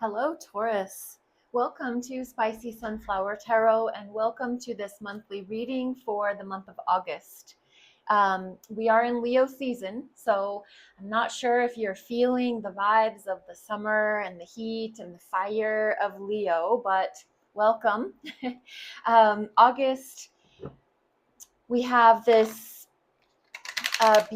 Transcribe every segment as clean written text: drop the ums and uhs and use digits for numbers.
Hello, Taurus. Welcome to Spicy Sunflower Tarot and welcome to this monthly reading for the month of August. We are in Leo season, so I'm not sure if you're feeling the vibes of the summer and the heat and the fire of Leo, but welcome. August, we have this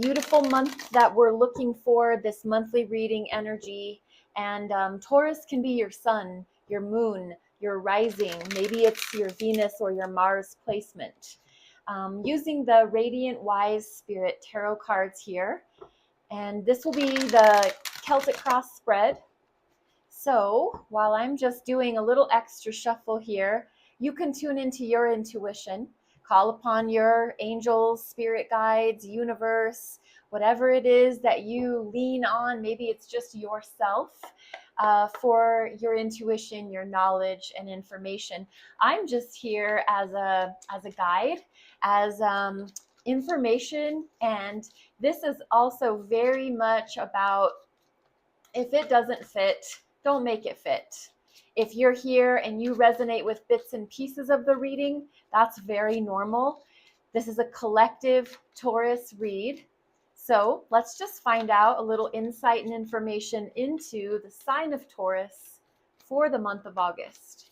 beautiful month that we're looking for, this monthly reading energy. And Taurus can be your sun, your moon, your rising. Maybe it's your Venus or your Mars placement. Using the Radiant Wise Spirit tarot cards here. And this will be the Celtic Cross spread. So while I'm just doing a little extra shuffle here, you can tune into your intuition, call upon your angels, spirit guides, universe, whatever it is that you lean on. Maybe it's just yourself for your intuition, your knowledge, and information. I'm just here as a guide, as information, and this is also very much about if it doesn't fit, don't make it fit. If you're here and you resonate with bits and pieces of the reading, that's very normal. This is a collective Taurus read. So let's just find out a little insight and information into the sign of Taurus for the month of August.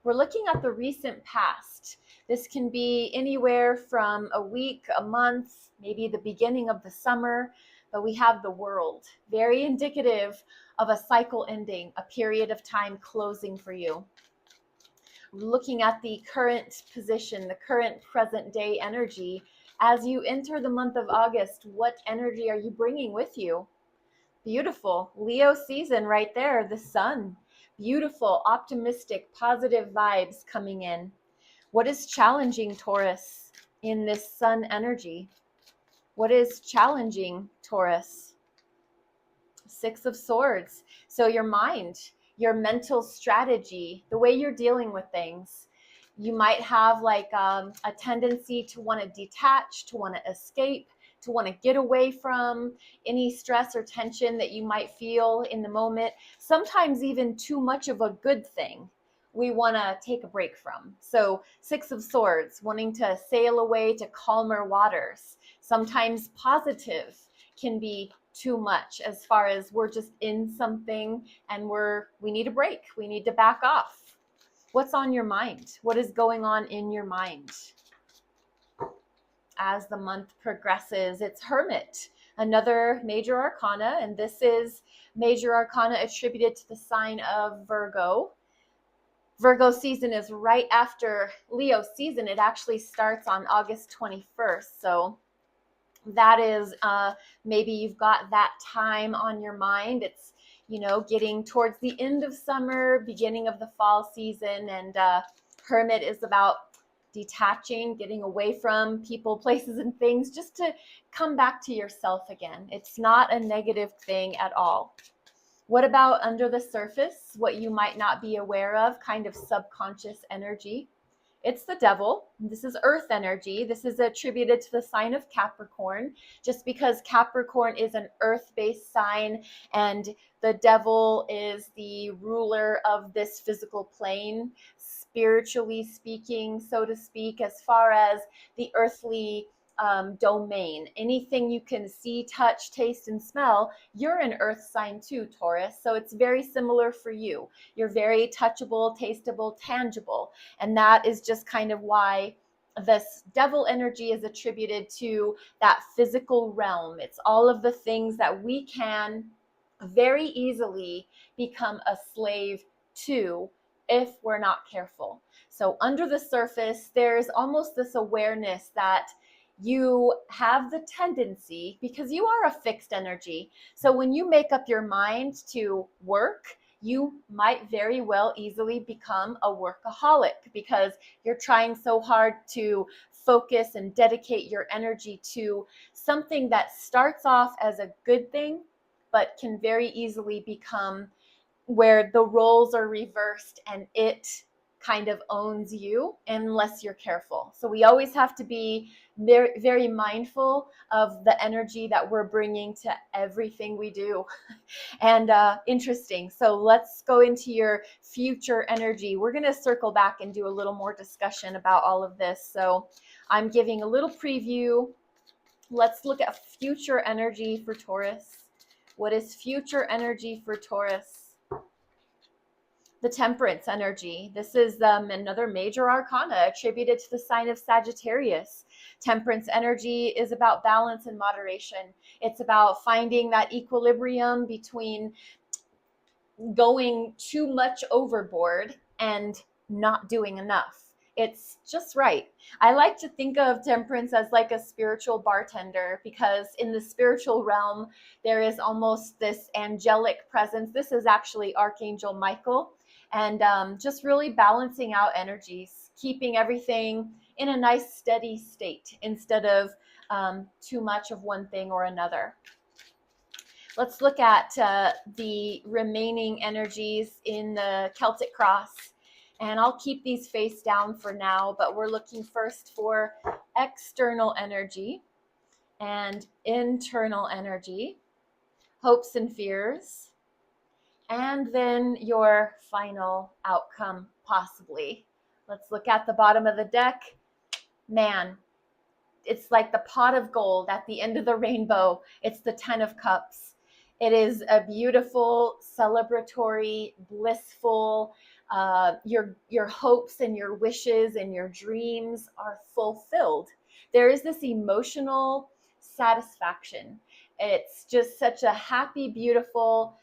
We're looking at the recent past. This can be anywhere from a week, a month, maybe the beginning of the summer, but we have the world, very indicative of a cycle ending, a period of time closing for you. Looking at the current position, the current present day energy, as you enter the month of August, what energy are you bringing with you? Beautiful. Leo season right there, the sun. Beautiful, optimistic, positive vibes coming in. What is challenging Taurus in this sun energy? What is challenging Taurus? Six of Swords. So your mind, your mental strategy, the way you're dealing with things. You might have like a tendency to want to detach, to want to escape, to want to get away from any stress or tension that you might feel in the moment. Sometimes even too much of a good thing we want to take a break from. So Six of Swords, wanting to sail away to calmer waters. Sometimes positive can be too much as far as we're just in something and we need a break. We need to back off. What's on your mind? What is going on in your mind? As the month progresses, it's Hermit, another major arcana, and this is major arcana attributed to the sign of Virgo. Virgo season is right after Leo season. It actually starts on August 21st. So that is maybe you've got that time on your mind. It's, getting towards the end of summer, beginning of the fall season. And Hermit is about detaching, getting away from people, places, and things, just to come back to yourself again. It's not a negative thing at all. What about under the surface, what you might not be aware of, kind of subconscious energy? It's the devil. This is earth energy. This is attributed to the sign of Capricorn, just because Capricorn is an earth-based sign and the devil is the ruler of this physical plane, spiritually speaking, so to speak, as far as the earthly domain. Anything you can see, touch, taste, and smell, you're an earth sign too, Taurus. So it's very similar for you. You're very touchable, tasteable, tangible. And that is just kind of why this devil energy is attributed to that physical realm. It's all of the things that we can very easily become a slave to if we're not careful. So under the surface, there's almost this awareness that you have the tendency, because you are a fixed energy. So when you make up your mind to work, you might very well easily become a workaholic because you're trying so hard to focus and dedicate your energy to something that starts off as a good thing, but can very easily become where the roles are reversed and it kind of owns you unless you're careful. So we always have to be very, very mindful of the energy that we're bringing to everything we do. And interesting. So let's go into your future energy. We're going to circle back and do a little more discussion about all of this. So I'm giving a little preview. Let's look at future energy for Taurus. What is future energy for Taurus? The Temperance energy. This is another major arcana attributed to the sign of Sagittarius. Temperance energy is about balance and moderation. It's about finding that equilibrium between going too much overboard and not doing enough. It's just right. I like to think of temperance as like a spiritual bartender, because in the spiritual realm, there is almost this angelic presence. This is actually Archangel Michael, and just really balancing out energies, keeping everything in a nice steady state instead of too much of one thing or another. Let's look at the remaining energies in the Celtic cross. And I'll keep these face down for now, but we're looking first for external energy and internal energy, hopes and fears, and then your final outcome, possibly. Let's look at the bottom of the deck. Man, it's like the pot of gold at the end of the rainbow. It's the 10 of Cups. It is a beautiful, celebratory, blissful, your hopes and your wishes and your dreams are fulfilled. There is this emotional satisfaction. It's just such a happy, beautiful,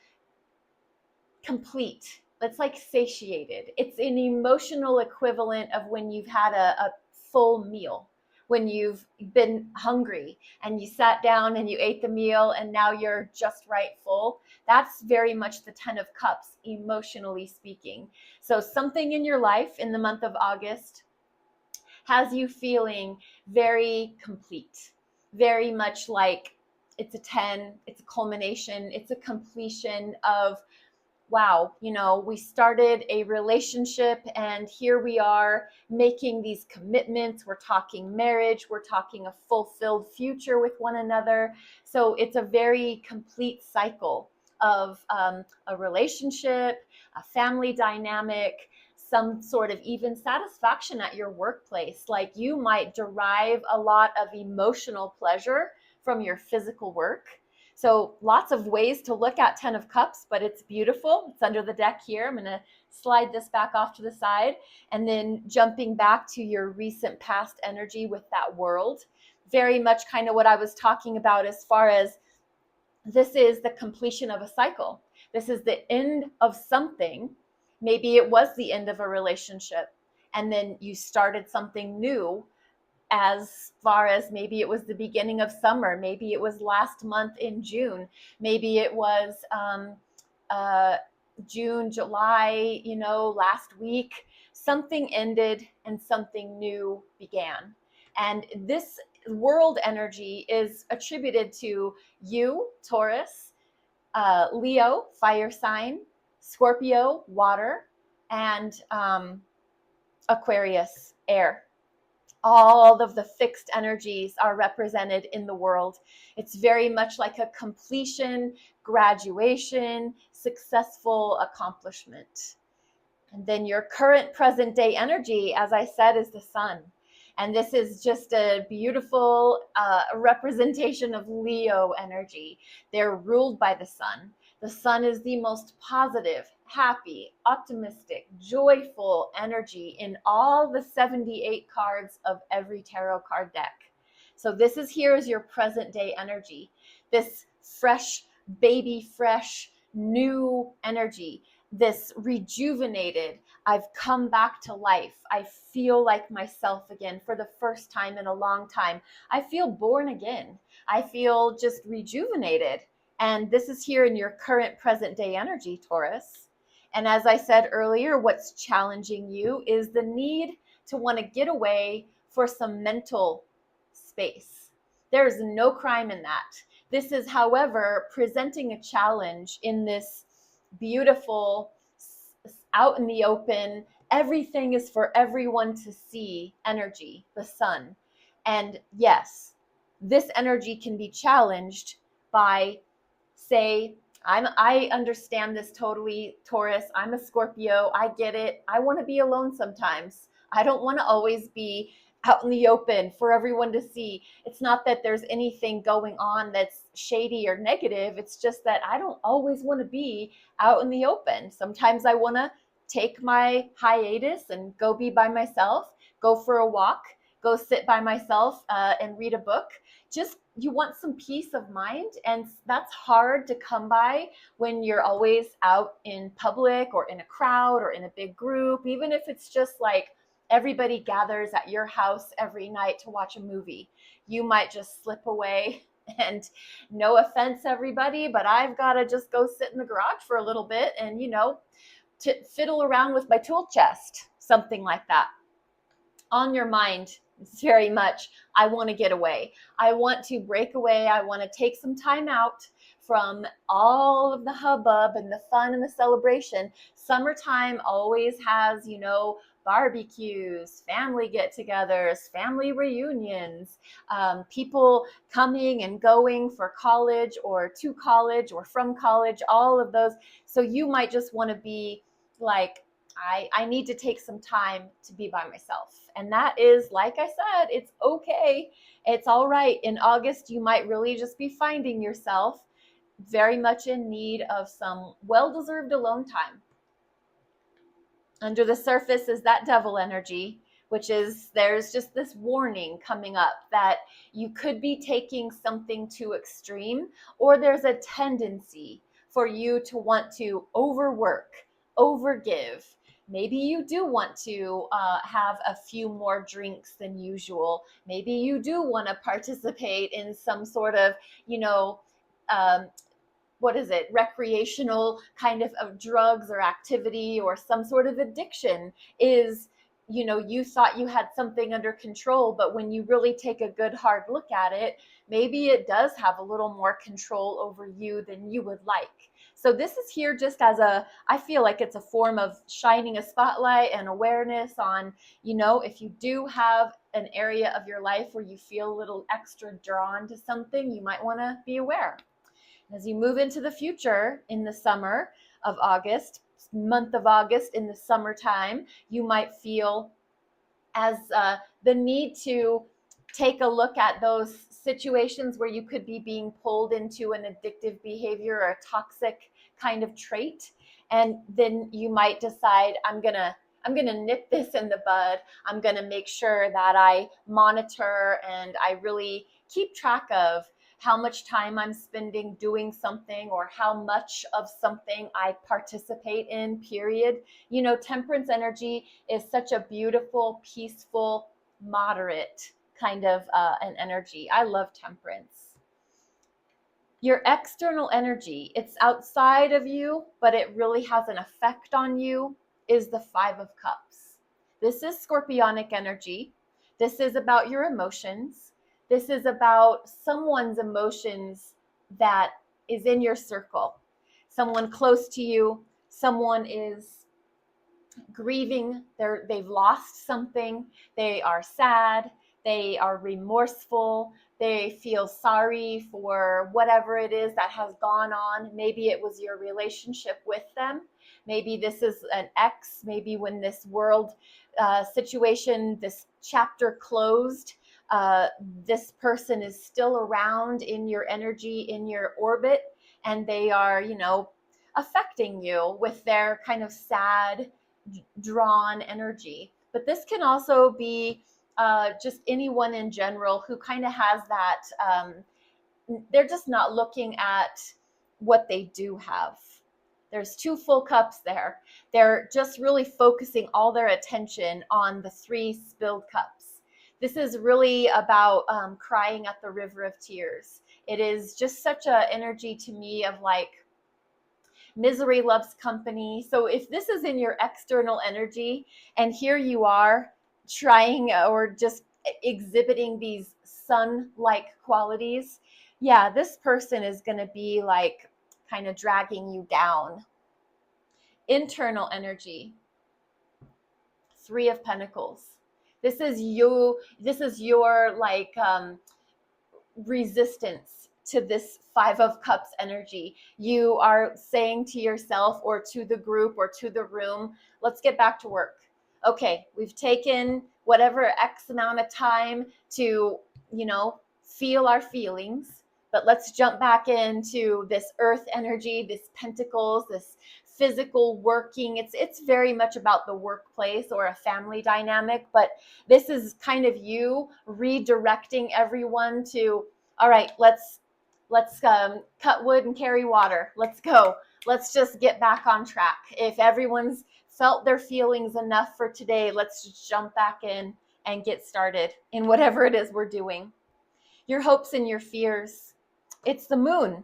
complete. It's like satiated. It's an emotional equivalent of when you've had a full meal, when you've been hungry and you sat down and you ate the meal and now you're just right full. That's very much the 10 of Cups, emotionally speaking. So something in your life in the month of August has you feeling very complete, very much like it's a 10, it's a culmination, it's a completion of, wow, we started a relationship and here we are making these commitments. We're talking marriage. We're talking a fulfilled future with one another. So it's a very complete cycle of a relationship, a family dynamic, some sort of even satisfaction at your workplace. Like you might derive a lot of emotional pleasure from your physical work. So lots of ways to look at 10 of Cups, but it's beautiful. It's under the deck here. I'm going to slide this back off to the side, and then jumping back to your recent past energy with that World. Very much kind of what I was talking about as far as this is the completion of a cycle. This is the end of something. Maybe it was the end of a relationship, and then you started something new. As far as maybe it was the beginning of summer, maybe it was last month in June, maybe it was June, July, last week. Something ended and something new began. And this World energy is attributed to you, Taurus, Leo, fire sign, Scorpio, water, and Aquarius, air. All of the fixed energies are represented in the World. It's very much like a completion, graduation, successful accomplishment. And then your current present day energy, as I said, is the Sun. And this is just a beautiful representation of Leo energy. They're ruled by the Sun. The Sun is the most positive, happy, optimistic, joyful energy in all the 78 cards of every tarot card deck. So this is here as your present day energy. This fresh, baby fresh, new energy. This rejuvenated, I've come back to life. I feel like myself again for the first time in a long time. I feel born again. I feel just rejuvenated. And this is here in your current present day energy, Taurus. And as I said earlier, what's challenging you is the need to want to get away for some mental space. There is no crime in that. This is, however, presenting a challenge in this beautiful, out in the open, Everything is for everyone to see energy, the sun. And yes, this energy can be challenged by, say, I understand this totally, Taurus. I'm a Scorpio. I get it. I want to be alone sometimes. I don't want to always be out in the open for everyone to see. It's not that there's anything going on that's shady or negative. It's just that I don't always want to be out in the open. Sometimes I want to take my hiatus and go be by myself, go for a walk, go sit by myself and read a book. Just, you want some peace of mind, and that's hard to come by when you're always out in public or in a crowd or in a big group. Even if it's just like everybody gathers at your house every night to watch a movie, you might just slip away. And no offense everybody, but I've got to just go sit in the garage for a little bit and, to fiddle around with my tool chest, something like that. On your mind, it's very much, I want to get away. I want to break away. I want to take some time out from all of the hubbub and the fun and the celebration. Summertime always has, barbecues, family get-togethers, family reunions, people coming and going for college or to college or from college, all of those. So you might just want to be like, I need to take some time to be by myself. And that is, like I said, it's okay. It's all right. In August, you might really just be finding yourself very much in need of some well-deserved alone time. Under the surface is that devil energy, which is, there's just this warning coming up that you could be taking something too extreme, or there's a tendency for you to want to overwork, overgive. Maybe you do want to have a few more drinks than usual. Maybe you do want to participate in some sort of, um, recreational kind of drugs or activity or some sort of addiction. Is, you thought you had something under control, but when you really take a good hard look at it, maybe it does have a little more control over you than you would like. So this is here just as I feel like it's a form of shining a spotlight and awareness on, if you do have an area of your life where you feel a little extra drawn to something, you might want to be aware. As you move into the future in the summer of August, month of August, in the summertime, you might feel as the need to take a look at those situations where you could be being pulled into an addictive behavior or a toxic kind of trait. And then you might decide, I'm gonna nip this in the bud. I'm gonna make sure that I monitor and I really keep track of how much time I'm spending doing something or how much of something I participate in, period. Temperance energy is such a beautiful, peaceful, moderate kind of an energy. I love temperance. Your external energy, it's outside of you, but it really has an effect on you, is the Five of Cups. This is scorpionic energy. This is about your emotions. This is about someone's emotions that is in your circle. Someone close to you, someone is grieving, they've lost something, they are sad, they are remorseful, they feel sorry for whatever it is that has gone on. Maybe it was your relationship with them. Maybe this is an ex. Maybe when this world situation, this chapter closed, this person is still around in your energy, in your orbit, and they are, affecting you with their kind of sad, drawn energy. But this can also be just anyone in general who kind of has that, they're just not looking at what they do have. There's two full cups there. They're just really focusing all their attention on the three spilled cups. This is really about crying at the river of tears. It is just such an energy to me of like, misery loves company. So if this is in your external energy and here you are trying or just exhibiting these sun-like qualities, yeah, this person is going to be like kind of dragging you down. Internal energy. Three of Pentacles. This is you. This is your like resistance to this Five of Cups energy. You are saying to yourself or to the group or to the room, let's get back to work. Okay, we've taken whatever X amount of time to, feel our feelings, but let's jump back into this earth energy, this pentacles, this physical working. It's very much about the workplace or a family dynamic, but this is kind of you redirecting everyone to, all right, let's cut wood and carry water. Let's go. Let's just get back on track. If everyone's felt their feelings enough for today, let's just jump back in and get started in whatever it is we're doing. Your hopes and your fears. It's the moon.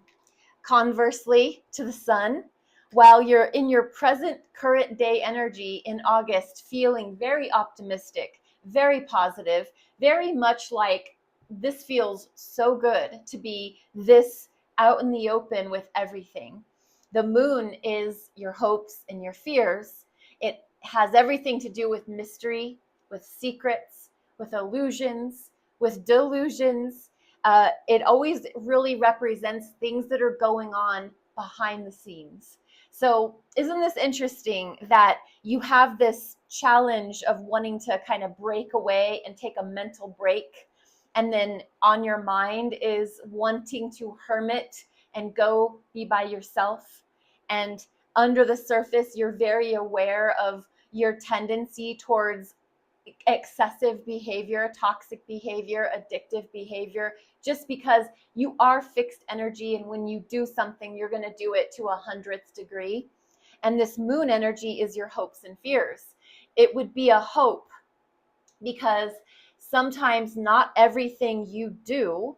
Conversely to the sun, while you're in your present current day energy in August, feeling very optimistic, very positive, very much like this feels so good to be this out in the open with everything. The moon is your hopes and your fears. It has everything to do with mystery, with secrets, with illusions, with delusions. It always really represents things that are going on behind the scenes. So isn't this interesting that you have this challenge of wanting to kind of break away and take a mental break, and then on your mind is wanting to hermit and go be by yourself, and under the surface you're very aware of your tendency towards excessive behavior, toxic behavior, addictive behavior, just because you are fixed energy, and when you do something, you're going to do it to 100th degree. And this moon energy is your hopes and fears. It would be a hope because sometimes not everything you do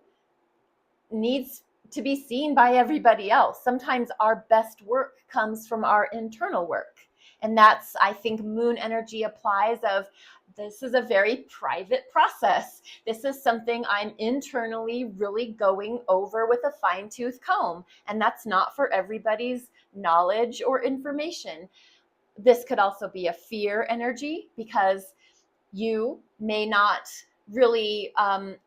needs to be seen by everybody else. Sometimes our best work comes from our internal work. And that's, I think, moon energy applies of, this is a very private process. This is something I'm internally really going over with a fine-tooth comb. And that's not for everybody's knowledge or information. This could also be a fear energy because you may not really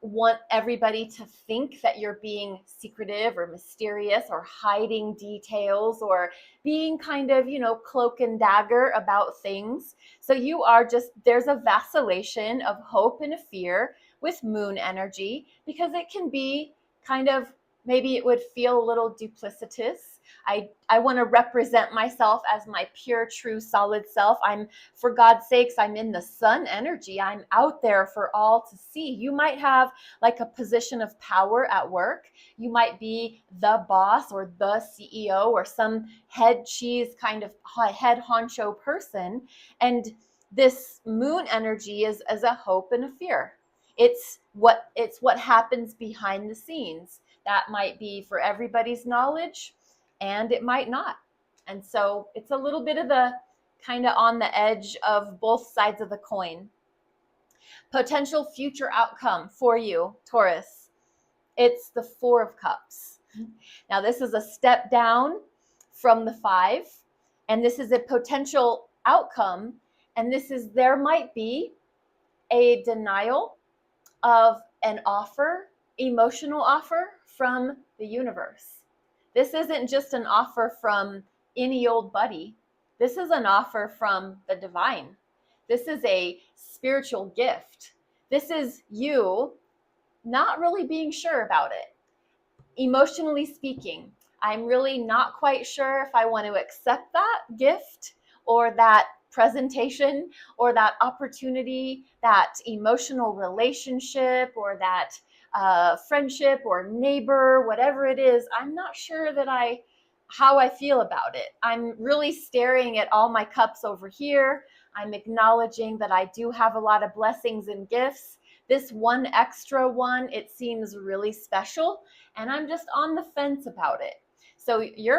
want everybody to think that you're being secretive or mysterious or hiding details or being kind of, cloak and dagger about things. So you are just, there's a vacillation of hope and a fear with moon energy because it can be kind of, maybe it would feel a little duplicitous. I want to represent myself as my pure, true, solid self. For God's sakes, I'm in the sun energy. I'm out there for all to see. You might have like a position of power at work. You might be the boss or the CEO or some head cheese kind of head honcho person. And this moon energy is as a hope and a fear. It's what happens behind the scenes. That might be for everybody's knowledge, and it might not. And so it's a little bit of the kind of on the edge of both sides of the coin. Potential future outcome for you, Taurus. It's the Four of Cups. Now, this is a step down from the Five, and this is a potential outcome. And there might be a denial of an offer, emotional offer from the universe. This isn't just an offer from any old buddy. This is an offer from the divine. This is a spiritual gift. This is you not really being sure about it. Emotionally speaking, I'm really not quite sure if I want to accept that gift or that presentation or that opportunity, that emotional relationship or that friendship or neighbor, whatever it is. I'm not sure that how I feel about it. I'm really staring at all my cups over here. I'm acknowledging that I do have a lot of blessings and gifts. This one extra one, it seems really special, and I'm just on the fence about it. So you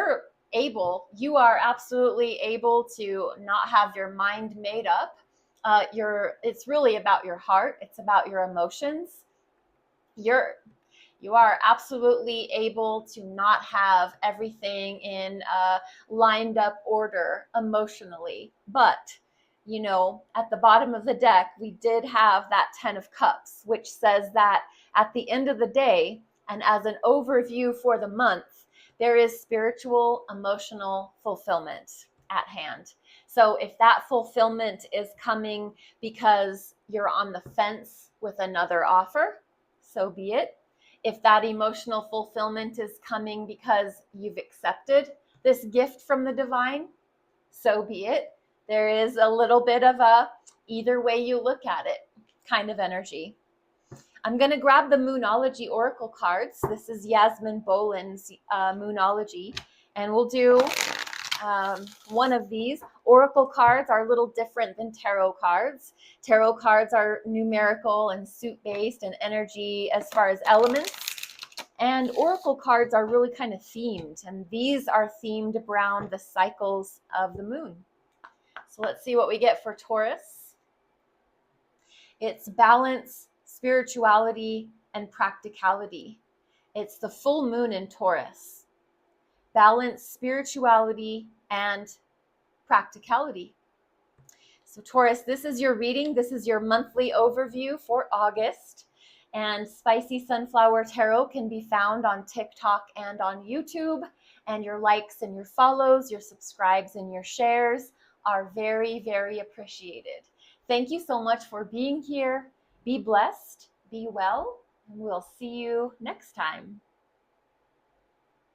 are absolutely able to not have your mind made up. It's really about your heart. It's about your emotions. You are absolutely able to not have everything in a lined up order emotionally, but you know, at the bottom of the deck, we did have that 10 of Cups, which says that at the end of the day, and as an overview for the month, there is spiritual, emotional fulfillment at hand. So if that fulfillment is coming because you're on the fence with another offer, so be it. If that emotional fulfillment is coming because you've accepted this gift from the divine, so be it. There is a little bit of a either way you look at it kind of energy. I'm going to grab the Moonology Oracle cards. This is Yasmin Boland's Moonology, and we'll do one of these. Oracle cards are a little different than tarot cards. Tarot cards are numerical and suit-based and energy as far as elements. And oracle cards are really kind of themed, and these are themed around the cycles of the moon. So let's see what we get for Taurus. It's balance, spirituality, and practicality. It's the full moon in Taurus. Balance, spirituality, and practicality. So Taurus, this is your reading. This is your monthly overview for August. And Spicy Sunflower Tarot can be found on TikTok and on YouTube. And your likes and your follows, your subscribes and your shares are very, very appreciated. Thank you so much for being here. Be blessed, be well, and we'll see you next time.